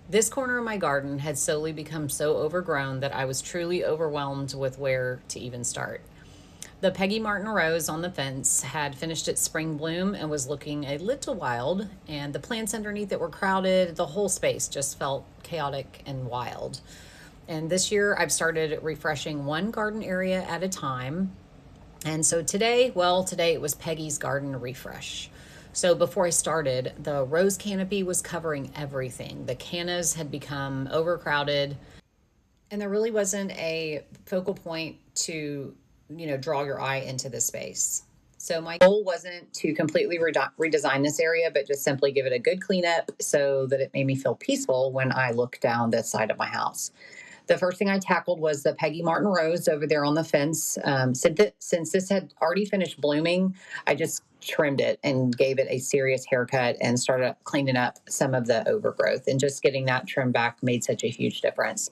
This corner of my garden had slowly become so overgrown that I was truly overwhelmed with where to even start. The Peggy Martin rose on the fence had finished its spring bloom and was looking a little wild, and the plants underneath it were crowded. The whole space just felt chaotic and wild. And this year I've started refreshing one garden area at a time. And so today, well, today it was Peggy's garden refresh. So before I started, the rose canopy was covering everything. The cannas had become overcrowded, and there really wasn't a focal point to, draw your eye into the space. So my goal wasn't to completely redesign this area, but just simply give it a good cleanup so that it made me feel peaceful when I look down the side of my house. The first thing I tackled was the Peggy Martin rose over there on the fence. Since this had already finished blooming, I just trimmed it and gave it a serious haircut and started cleaning up some of the overgrowth. And just getting that trimmed back made such a huge difference.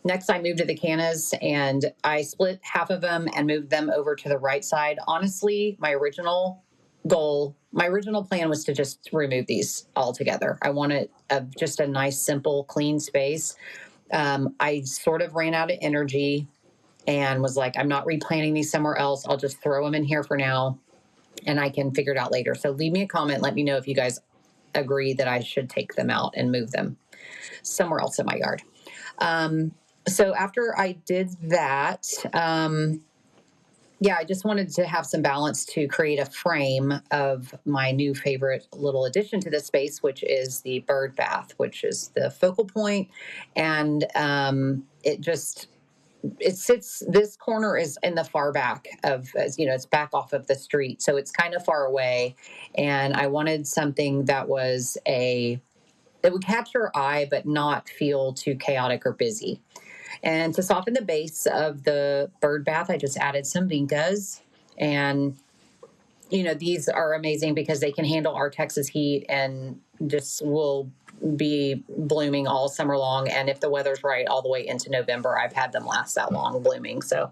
Next, I moved to the Cannas and I split half of them and moved them over to the right side. Honestly, my original plan was to just remove these altogether. I wanted just a nice, simple, clean space. I sort of ran out of energy and was like, I'm not replanting these somewhere else. I'll just throw them in here for now and I can figure it out later. So leave me a comment. Let me know if you guys agree that I should take them out and move them somewhere else in my yard. So after I did that, I just wanted to have some balance to create a frame of my new favorite little addition to this space, which is the Birdbath, which is the focal point. And this corner is in the far back of, as you know, it's back off of the street. So it's kind of far away. And I wanted something that would catch your eye, but not feel too chaotic or busy. And to soften the base of the bird bath, I just added some Vincas. And, these are amazing because they can handle our Texas heat and just will be blooming all summer long. And if the weather's right, all the way into November, I've had them last that long blooming. So,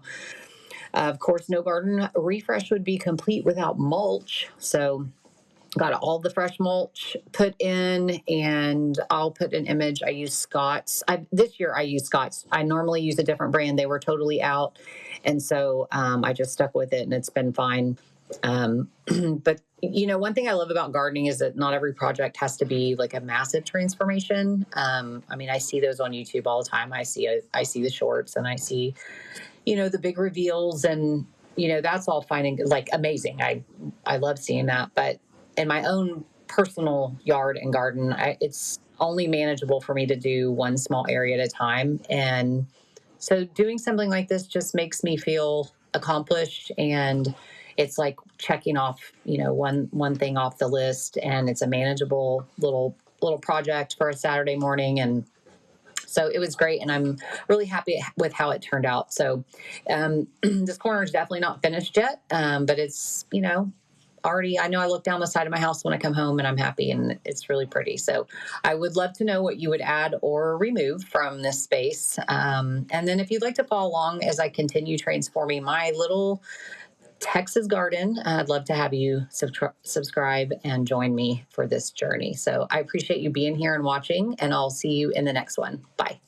of course, no garden refresh would be complete without mulch. So, got all the fresh mulch put in, and I'll put an image. I use Scott's. This year I use Scott's. I normally use a different brand. They were totally out, and so I just stuck with it, and it's been fine. But one thing I love about gardening is that not every project has to be like a massive transformation. I see those on YouTube all the time. I see the shorts, and I see the big reveals, and that's all fine and like amazing. I love seeing that, but in my own personal yard and garden, it's only manageable for me to do one small area at a time. And so doing something like this just makes me feel accomplished, and it's like checking off, one thing off the list, and it's a manageable little project for a Saturday morning. And so it was great, and I'm really happy with how it turned out. So this corner is definitely not finished yet, but it's, already, I know I look down the side of my house when I come home and I'm happy, and it's really pretty. So I would love to know what you would add or remove from this space. And then if you'd like to follow along as I continue transforming my little Texas garden, I'd love to have you subscribe and join me for this journey. So I appreciate you being here and watching, and I'll see you in the next one. Bye.